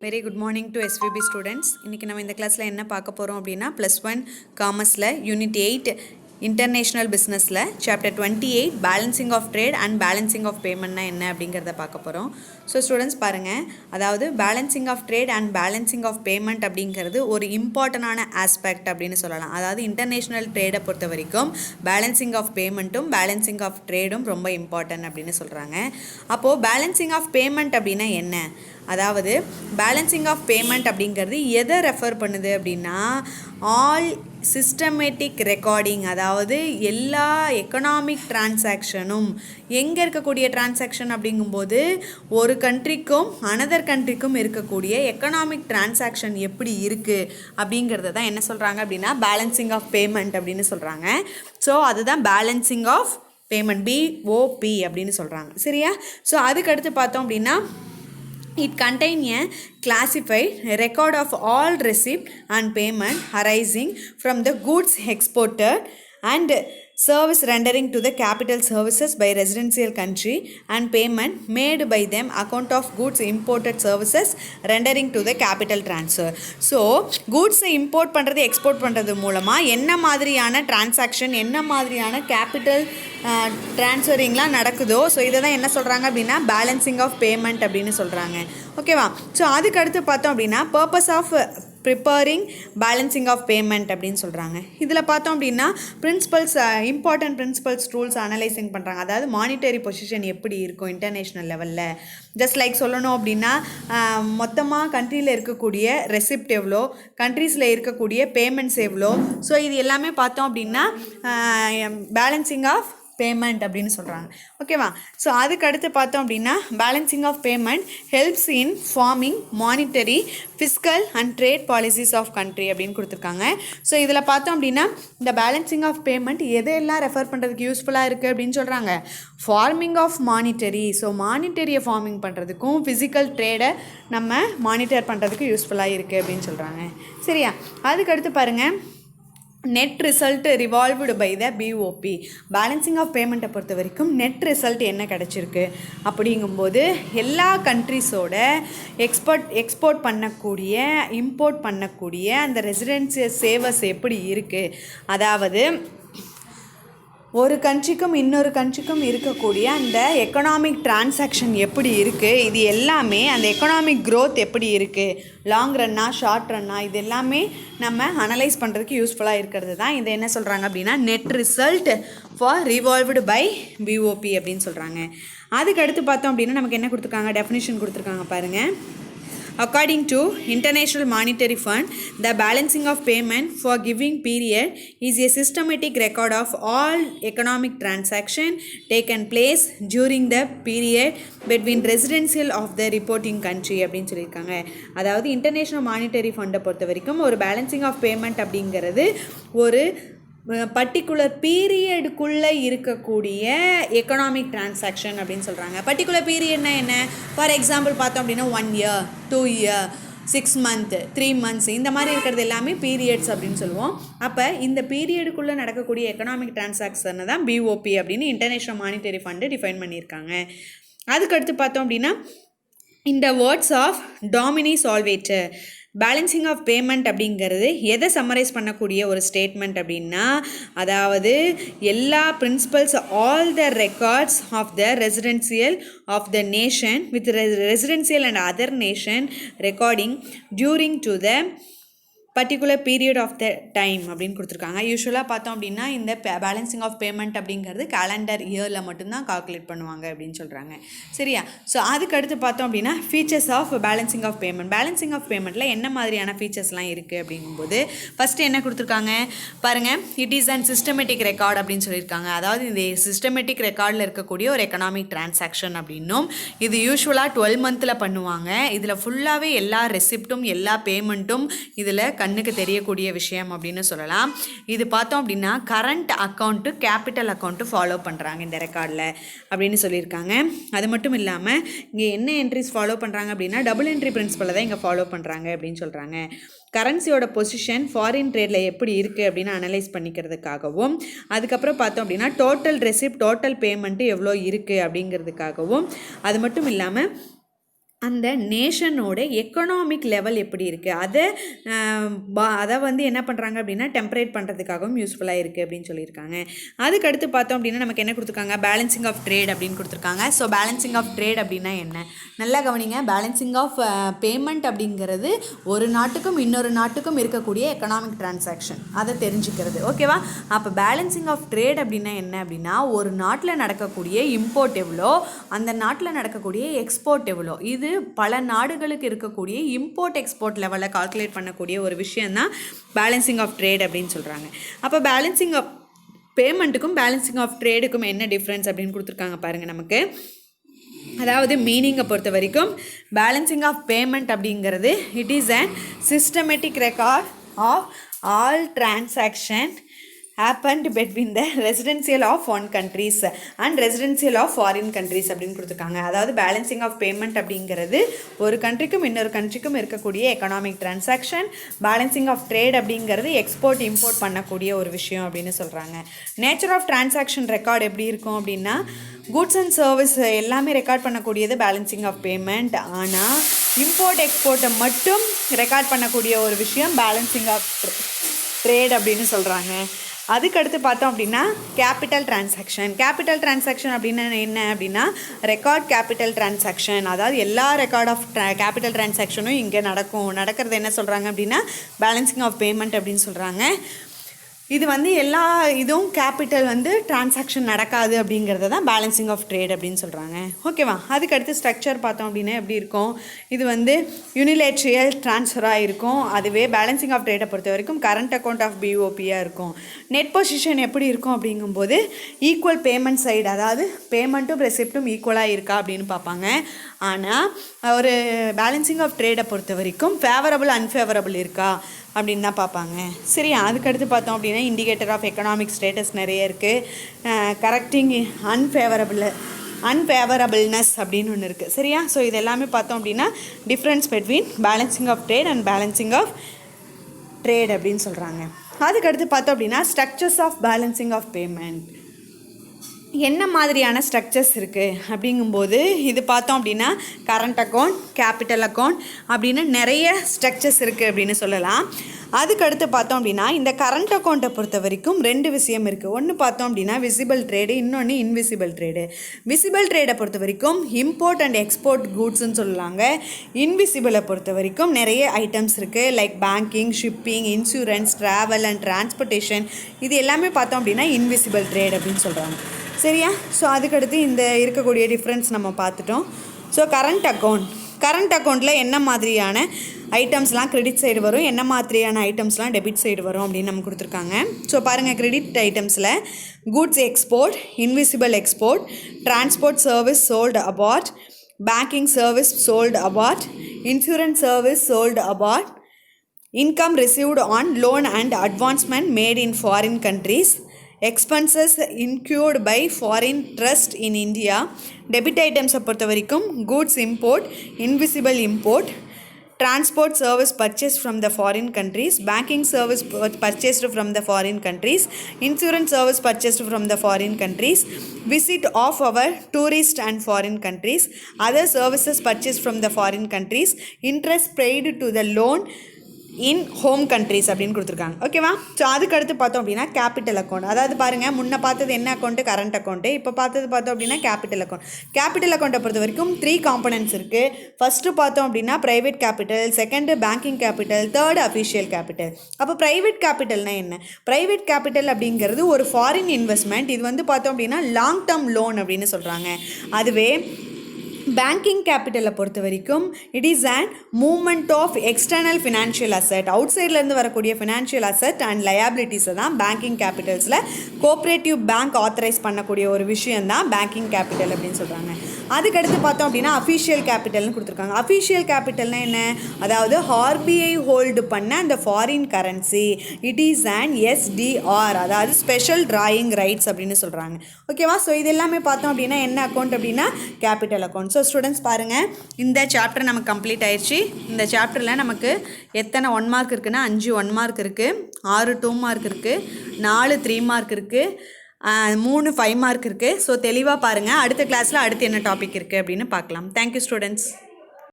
Very good morning to SVP students. இன்றைக்கி நம்ம இந்த கிளாஸில் என்ன பார்க்க போகிறோம் அப்படின்னா +1 காமர்ஸில் யூனிட் 8 இன்டர்நேஷ்னல் பிஸ்னஸில் chapter 28 balancing of trade and balancing of பேமெண்ட்னா என்ன அப்படிங்கிறத பார்க்க போகிறோம். ஸோ ஸ்டூடெண்ட்ஸ் பாருங்கள், அதாவது balancing of trade and balancing of payment அப்படிங்கிறது ஒரு இம்பார்ட்டண்டான ஆஸ்பெக்ட் அப்படின்னு சொல்லலாம். அதாவது இன்டர்நேஷ்னல் ட்ரேடை பொறுத்த வரைக்கும் பேலன்சிங் ஆஃப் பேமெண்ட்டும் பேலன்சிங் ஆஃப் ட்ரேடும் ரொம்ப இம்பார்ட்டன்ட் அப்படின்னு சொல்கிறாங்க. அப்போது பேலன்சிங் ஆஃப் பேமெண்ட் அப்படின்னா என்ன? அதாவது பேலன்சிங் ஆஃப் பேமெண்ட் அப்படிங்கிறது எதை ரெஃபர் பண்ணுது அப்படின்னா ஆல் சிஸ்டமேட்டிக் ரெக்கார்டிங், அதாவது எல்லா எக்கனாமிக் டிரான்சாக்ஷனும் எங்கே இருக்கக்கூடிய டிரான்சாக்ஷன் அப்படிங்கும்போது ஒரு கண்ட்ரிக்கும் அனதர் கண்ட்ரிக்கும் இருக்கக்கூடிய எக்கனாமிக் டிரான்சாக்ஷன் எப்படி இருக்குது அப்படிங்கிறத தான் என்ன சொல்கிறாங்க அப்படின்னா பேலன்சிங் ஆஃப் பேமெண்ட் அப்படின்னு சொல்கிறாங்க. ஸோ அதுதான் பேலன்சிங் ஆஃப் பேமெண்ட், BOP அப்படின்னு சொல்கிறாங்க. சரியா? ஸோ அதுக்கடுத்து பார்த்தோம் அப்படின்னா it contain a classified record of all receipt and payment arising from the goods exported and service rendering to the capital services by residential country and payment made by them account of goods imported services rendering to the capital transfer. So goods import பண்ணுறது export பண்ணுறது மூலமாக என்ன மாதிரியான transaction, என்ன மாதிரியான capital ட்ரான்ஸ்ஃபரிங்லாம் நடக்குதோ, so இதை தான் என்ன சொல்கிறாங்க அப்படின்னா பேலன்சிங் ஆஃப் பேமெண்ட் அப்படின்னு சொல்கிறாங்க. ஓகேவா? ஸோ அதுக்கடுத்து பார்த்தோம் அப்படின்னா purpose of preparing balancing of payment அப்படின்னு சொல்கிறாங்க. இதில் பார்த்தோம் அப்படின்னா principles, important principles rules analysing பண்ணுறாங்க. அதாவது மானிட்டரி பொசிஷன் எப்படி இருக்கும் இன்டர்நேஷ்னல் லெவலில். ஜஸ்ட் லைக் சொல்லணும் அப்படின்னா மொத்தமாக கண்ட்ரியில் இருக்கக்கூடிய ரெசிப்ட் எவ்வளோ, கண்ட்ரீஸில் இருக்கக்கூடிய பேமெண்ட்ஸ் எவ்வளோ, ஸோ இது எல்லாமே பார்த்தோம் அப்படின்னா பேலன்சிங் ஆஃப் பேமெண்ட் அப்படின்னு சொல்கிறாங்க. ஓகேவா? ஸோ அதுக்கு அடுத்து பார்த்தோம் அப்படின்னா balancing of payment helps in forming monetary fiscal and trade policies of country அப்படின்னு கொடுத்துருக்காங்க. ஸோ இதில் பார்த்தோம் அப்படின்னா இந்த பேலன்சிங் ஆஃப் பேமெண்ட் எதையெல்லாம் ரெஃபர் பண்ணுறதுக்கு யூஸ்ஃபுல்லாக இருக்குது அப்படின்னு சொல்கிறாங்க. ஃபார்மிங் ஆஃப் மானிட்டரி, ஸோ மானிட்டரியை ஃபார்மிங் பண்ணுறதுக்கும் ஃபிசிக்கல் ட்ரேடை நம்ம மானிட்டர் பண்ணுறதுக்கு யூஸ்ஃபுல்லாக இருக்குது அப்படின்னு சொல்கிறாங்க. சரியா? அதுக்கடுத்து பாருங்கள், net result revolved by the BOP. Balancing of பேமெண்ட்டை பொறுத்த வரைக்கும் நெட் ரிசல்ட் என்ன கிடச்சிருக்கு அப்படிங்கும்போது எல்லா கண்ட்ரிஸோட எக்ஸ்போர்ட் பண்ணக்கூடிய இம்போர்ட் பண்ணக்கூடிய அந்த ரெசிடென்சியல் சேவர்ஸ் எப்படி இருக்குது, அதாவது ஒரு கண்ட்ரிக்கும் இன்னொரு கண்ட்ரிக்கும் இருக்கக்கூடிய அந்த எக்கனாமிக் டிரான்சாக்ஷன் எப்படி இருக்குது, இது எல்லாமே அந்த எக்கனாமிக் க்ரோத் எப்படி இருக்குது, லாங் ரன்னா ஷார்ட் ரன்னா, இது எல்லாமே நம்ம அனலைஸ் பண்ணுறதுக்கு யூஸ்ஃபுல்லாக இருக்கிறது தான் இதை என்ன சொல்கிறாங்க அப்படின்னா net result for revolved by BOP அப்படின்னு சொல்கிறாங்க. அதுக்கு அடுத்து பார்த்தோம் அப்படின்னா நமக்கு என்ன கொடுத்துருக்காங்க, டெஃபினிஷன் கொடுத்துருக்காங்க பாருங்கள். According to International Monetary Fund, the balancing of payment for giving period is a systematic record of all economic transactions taken place during the period between residential of the reporting country அப்படின்னு சொல்லியிருக்காங்க. அதாவது international monetary ஃபண்டை பொறுத்த வரைக்கும் ஒரு balancing of payment அப்படிங்கிறது ஒரு particular பீரியடுக்குள்ளே இருக்கக்கூடிய எக்கனாமிக் டிரான்சாக்ஷன் அப்படின்னு சொல்கிறாங்க. பர்டிகுலர் பீரியட்னா என்ன? ஃபார் எக்ஸாம்பிள் பார்த்தோம் அப்படின்னா 1 year, 2 year, 6 month, 3 months, இந்த மாதிரி இருக்கிறது எல்லாமே பீரியட்ஸ் அப்படின்னு சொல்லுவோம். அப்போ இந்த பீரியடுக்குள்ளே நடக்கக்கூடிய எக்கனாமிக் டிரான்சாக்ஷனை தான் BOP அப்படின்னு இன்டர்நேஷ்னல் மானிட்டரி ஃபண்டு டிஃபைன் பண்ணியிருக்காங்க. அதுக்கடுத்து பார்த்தோம் அப்படின்னா இந்த words of Dominick Salvatore, balancing of payment அப்படிங்கிறது எதை சம்மரைஸ் பண்ணக்கூடிய ஒரு ஸ்டேட்மெண்ட் அப்படின்னா, அதாவது எல்லா principles all the records of the residential of the nation with residential and other nation recording during to the particular period of the time அப்படின்னு கொடுத்துருக்காங்க. யூஸ்வலாக பார்த்தோம் அப்படின்னா இந்த பேலன்சிங் ஆஃப் பேமெண்ட் அப்படிங்கிறது கேலண்டர் இயரில் மட்டும்தான் கால்குலேட் பண்ணுவாங்க அப்படின்னு சொல்கிறாங்க. சரியா? ஸோ அதுக்கு அடுத்து பார்த்தோம் அப்படின்னா features of balancing of payment. Balancing of பேமெண்ட்டில் என்ன மாதிரியான ஃபீச்சர்ஸ்லாம் இருக்குது அப்படிங்கும்போது ஃபஸ்ட்டு என்ன கொடுத்துருக்காங்க பாருங்கள், it is and systematic record அப்படின்னு சொல்லியிருக்காங்க. அதாவது இந்த சிஸ்டமேட்டிக் ரெக்கார்டில் இருக்கக்கூடிய ஒரு எக்கனாமிக் டிரான்சாக்ஷன் அப்படின்னும் இது யூஸ்வலாக 12 months பண்ணுவாங்க. இதில் ஃபுல்லாகவே எல்லா ரெசிப்டும் எல்லா பேமெண்ட்டும் இதில் கண்ணுக்கு தெரியக்கூடிய விஷயம் அப்படின்னு சொல்லலாம். இது பார்த்தோம் அப்படின்னா current account capital account follow பண்ணுறாங்க இந்த ரெக்கார்டில் அப்படின்னு சொல்லியிருக்காங்க. அது மட்டும் இல்லாமல் இங்கே என்ன என்ட்ரிஸ் ஃபாலோ பண்ணுறாங்க அப்படின்னா டபுள் என்ட்ரி பிரின்சிபலை தான் இங்கே ஃபாலோ பண்ணுறாங்க அப்படின்னு சொல்கிறாங்க. கரன்சியோட பொசிஷன் ஃபாரின் ட்ரேடில் எப்படி இருக்குது அப்படின்னு அனலைஸ் பண்ணிக்கிறதுக்காகவும், அதுக்கப்புறம் பார்த்தோம் அப்படின்னா டோட்டல் ரெசிப்ட் டோட்டல் பேமெண்ட்டு எவ்வளோ இருக்குது அப்படிங்கிறதுக்காகவும், அது மட்டும் இல்லாமல் அந்த நேஷனோட எக்கனாமிக் லெவல் எப்படி இருக்குது அதை வந்து என்ன பண்ணுறாங்க அப்படின்னா டெம்பரேட் பண்ணுறதுக்காகவும் யூஸ்ஃபுல்லாக இருக்குது அப்படின்னு சொல்லியிருக்காங்க. அதுக்கடுத்து பார்த்தோம் அப்படின்னா நமக்கு என்ன கொடுத்துருக்காங்க, பேலன்சிங் ஆஃப் ட்ரேட் அப்படின்னு கொடுத்துருக்காங்க. ஸோ பேலன்சிங் ஆஃப் ட்ரேட் அப்படின்னா என்ன, நல்லா கவனிங்க. பேலன்சிங் ஆஃப் பேமெண்ட் அப்படிங்கிறது ஒரு நாட்டுக்கும் இன்னொரு நாட்டுக்கும் இருக்கக்கூடிய எக்கனாமிக் டிரான்சாக்ஷன், அதை தெரிஞ்சுக்கிறது. ஓகேவா? அப்போ பேலன்சிங் ஆஃப் ட்ரேட் அப்படின்னா என்ன அப்படின்னா ஒரு நாட்டில் நடக்கக்கூடிய இம்போர்ட் எவ்வளோ, அந்த நாட்டில் நடக்கக்கூடிய எக்ஸ்போர்ட் எவ்வளோ, இது பல நாடுகளுக்கு இருக்கக்கூடிய இம்போர்ட் எக்ஸ்போர்ட் லெவலில் கால்குலேட் பண்ணக்கூடிய ஒரு விஷயந்தான் பேலன்சிங் ஆஃப் ட்ரேட் அப்படின்னு சொல்கிறாங்க. அப்போ பேலன்சிங் ஆஃப் பேமெண்ட்டுக்கும் பேலன்சிங் ஆஃப் ட்ரேடுக்கும் என்ன டிஃப்ரென்ஸ் அப்படின்னு கொடுத்துருக்காங்க பாருங்கள் நமக்கு. அதாவது மீனிங்கை பொறுத்த வரைக்கும் பேலன்சிங் ஆஃப் பேமெண்ட் அப்படிங்கிறது it is an systematic record of all transaction happened between the residential of one countries and residential of foreign countries அப்படின்னு கொடுத்துருக்காங்க. அதாவது பேலன்சிங் ஆஃப் பேமெண்ட் அப்படிங்கிறது ஒரு கண்ட்ரிக்கும் இன்னொரு கண்ட்ரிக்கும் இருக்கக்கூடிய economic transaction. Balancing of trade அப்படிங்கிறது எக்ஸ்போர்ட் இம்போர்ட் பண்ணக்கூடிய ஒரு விஷயம் அப்படின்னு சொல்கிறாங்க. நேச்சர் ஆஃப் டிரான்சாக்ஷன் ரெக்கார்டு எப்படி இருக்கும் அப்படின்னா கூட்ஸ் அண்ட் சர்வீஸ் எல்லாமே ரெக்கார்ட் பண்ணக்கூடியது பேலன்சிங் ஆஃப் பேமெண்ட். ஆனால் இம்போர்ட் எக்ஸ்போர்ட்டை மட்டும் ரெக்கார்ட் பண்ணக்கூடிய ஒரு விஷயம் பேலன்சிங் ஆஃப் ட்ரேட் அப்படின்னு சொல்கிறாங்க. அதுக்கடுத்து பார்த்தோம் அப்படின்னா கேபிட்டல் டிரான்சாக்ஷன் அப்படின்னா என்ன அப்படின்னா ரெக்கார்ட் கேபிட்டல் டிரான்சாக்ஷன். அதாவது எல்லா ரெக்கார்ட் ஆஃப் கேபிட்டல் டிரான்சாக்ஷனும் இங்கே நடக்கிறது என்ன சொல்கிறாங்க அப்படின்னா பேலன்சிங் ஆஃப் பேமெண்ட் அப்படின்னு சொல்கிறாங்க. இது வந்து எல்லா இதுவும் கேபிட்டல் வந்து டிரான்சாக்ஷன் நடக்காது அப்படிங்கிறத தான் பேலன்சிங் ஆஃப் ட்ரேட் அப்படின்னு சொல்கிறாங்க. ஓகேவா? அதுக்கடுத்து ஸ்ட்ரக்சர் பார்த்தோம் அப்படின்னா எப்படி இருக்கும், இது வந்து யூனிலேட்ரியல் ட்ரான்ஸ்ஃபராக இருக்கும். அதுவே பேலன்சிங் ஆஃப் ட்ரேட்டை பொறுத்த வரைக்கும் கரண்ட் அக்கௌண்ட் ஆஃப் பிஓபியாக இருக்கும். நெட் பொசிஷன் எப்படி இருக்கும் அப்படிங்கும்போது ஈக்குவல் பேமெண்ட் சைடு, அதாவது பேமெண்ட்டும் ரெசிப்டும் ஈக்குவலாக இருக்கா அப்படின்னு பார்ப்பாங்க. ஆனால் ஒரு பேலன்சிங் ஆஃப் ட்ரேடை பொறுத்த வரைக்கும் ஃபேவரபிள் அன்ஃபேவரபிள் இருக்கா அப்படின்னு தான் பார்ப்பாங்க. சரியா? அதுக்கடுத்து பார்த்தோம் அப்படின்னா இண்டிகேட்டர் ஆஃப் எக்கனாமிக் ஸ்டேட்டஸ் நிறைய இருக்குது. கரெக்டிங் அன்ஃபேவரபிள்னஸ் அப்படின்னு ஒன்று இருக்குது. சரியா? ஸோ இது எல்லாமே பார்த்தோம் அப்படின்னா difference between balancing of trade and balancing of trade அப்படின்னு சொல்கிறாங்க. அதுக்கடுத்து பார்த்தோம் அப்படின்னா structures of balancing of payment என்ன மாதிரியான ஸ்ட்ரக்சர்ஸ் இருக்குது அப்படிங்கும்போது இது பார்த்தோம் அப்படின்னா கரண்ட் அக்கௌண்ட், கேபிட்டல் அக்கௌண்ட் அப்படின்னு நிறைய ஸ்ட்ரக்சர்ஸ் இருக்குது அப்படின்னு சொல்லலாம். அதுக்கடுத்து பார்த்தோம் அப்படின்னா இந்த கரண்ட் அக்கௌண்ட்டை பொறுத்த வரைக்கும் ரெண்டு விஷயம் இருக்குது. ஒன்று பார்த்தோம் அப்படின்னா விசிபிள் ட்ரேடு, இன்னொன்று இன்விசிபிள் ட்ரேடு. விசிபிள் ட்ரேடை பொறுத்த வரைக்கும் இம்போர்ட் அண்ட் எக்ஸ்போர்ட் கூட்ஸ்ன்னு சொல்லலாங்க. இன்விசிபிளை பொறுத்த வரைக்கும் நிறைய ஐட்டம்ஸ் இருக்குது. Like banking, shipping, insurance, travel and transportation, இது எல்லாமே பார்த்தோம் அப்படின்னா இன்விசிபிள் ட்ரேட் அப்படின்னு சொல்கிறாங்க. சரியா? ஸோ அதுக்கடுத்து இந்த இருக்கக்கூடிய டிஃப்ரென்ஸ் நம்ம பார்த்துட்டோம். ஸோ கரண்ட் அக்கௌண்ட்டில் என்ன மாதிரியான ஐட்டம்ஸ்லாம் கிரெடிட் சைடு வரும், என்ன மாதிரியான ஐட்டம்ஸ்லாம் டெபிட் சைடு வரும் அப்படின்னு நம்ம கொடுத்துருக்காங்க. ஸோ பாருங்கள், கிரெடிட் ஐட்டம்ஸில் goods export, invisible export, transport service sold abroad, banking service sold abroad, insurance service sold abroad, income received on loan and advancement made in foreign countries, expenses incurred by foreign trust in India. Debit items பொறுத்த வரைக்கும் goods import, invisible import, transport service purchased from the foreign countries, banking service purchased from the foreign countries, insurance service purchased from the foreign countries, visit of our tourist and foreign countries, other services purchased from the foreign countries, interest paid to the loan in home countries அப்படின்னு கொடுத்துருக்காங்க. ஓகேவா? So அதுக்கடுத்து பார்த்தோம் அப்படின்னா capital account. அதாவது பாருங்கள், முன்ன பார்த்தது என்ன அக்கௌண்ட்டு, கரண்ட் அக்கௌண்ட்டு. இப்போ பார்த்தோம் அப்படின்னா கேபிட்டல் அக்கௌண்ட். கேபிட்டல் அக்கௌண்ட்டை பொறுத்த வரைக்கும் 3 காம்பனன்ட்ஸ் இருக்குது. ஃபஸ்ட்டு பார்த்தோம் அப்படின்னா private capital, second banking capital, third official capital. அப்போ ப்ரைவேட் கேபிட்டல்னால் என்ன? ப்ரைவேட் கேபிட்டல் அப்படிங்கிறது ஒரு ஃபாரின் இன்வெஸ்ட்மெண்ட். இது வந்து பார்த்தோம் அப்படின்னா லாங் டேர்ம் லோன் அப்படின்னு சொல்கிறாங்க. அதுவே பேங்கிங் கேபிட்டலை பொறுத்த வரைக்கும் it is and movement of external financial asset. Out சைட்லேருந்து வரக்கூடிய ஃபினான்ஷியல் அசெட் அண்ட் லயபிலிட்டிஸை தான் பேங்கிங் கேபிட்டல்ஸில் கோஆப்ரேட்டிவ் பேங்க் ஆத்தரைஸ் பண்ணக்கூடிய ஒரு விஷயம் தான் பேங்கிங் கேபிட்டல் அப்படின்னு சொல்கிறாங்க. அதுக்கடுத்து பார்த்தோம் அப்படின்னா அஃபிஷியல் கேபிட்டல்னு கொடுத்துருக்காங்க. அஃபிஷியல் கேபிட்டல்னால் என்ன? அதாவது ஆர்பிஐ ஹோல்டு பண்ண அந்த foreign currency. It is and STR, அதாவது ஸ்பெஷல் டிராயிங் ரைட்ஸ் அப்படின்னு சொல்கிறாங்க. ஓகேவா? ஸோ இது எல்லாமே பார்த்தோம் அப்படின்னா என்ன அக்கௌண்ட் அப்படின்னா கேபிட்டல் அக்கௌண்ட். ஸோ ஸ்டூடெண்ட்ஸ் பாருங்கள், இந்த சாப்டர் நமக்கு கம்ப்ளீட் ஆயிடுச்சு. இந்த சாப்டரில் நமக்கு எத்தனை 1 மார்க் இருக்குன்னா 5 1 மார்க் இருக்குது, 6 2 மார்க் இருக்குது, 4 3 மார்க் இருக்குது, 3 5 மார்க் இருக்குது. ஸோ தெளிவாக பாருங்கள். அடுத்த கிளாஸில் அடுத்து என்ன டாபிக் இருக்குது அப்படின்னு பார்க்கலாம். Thank you students.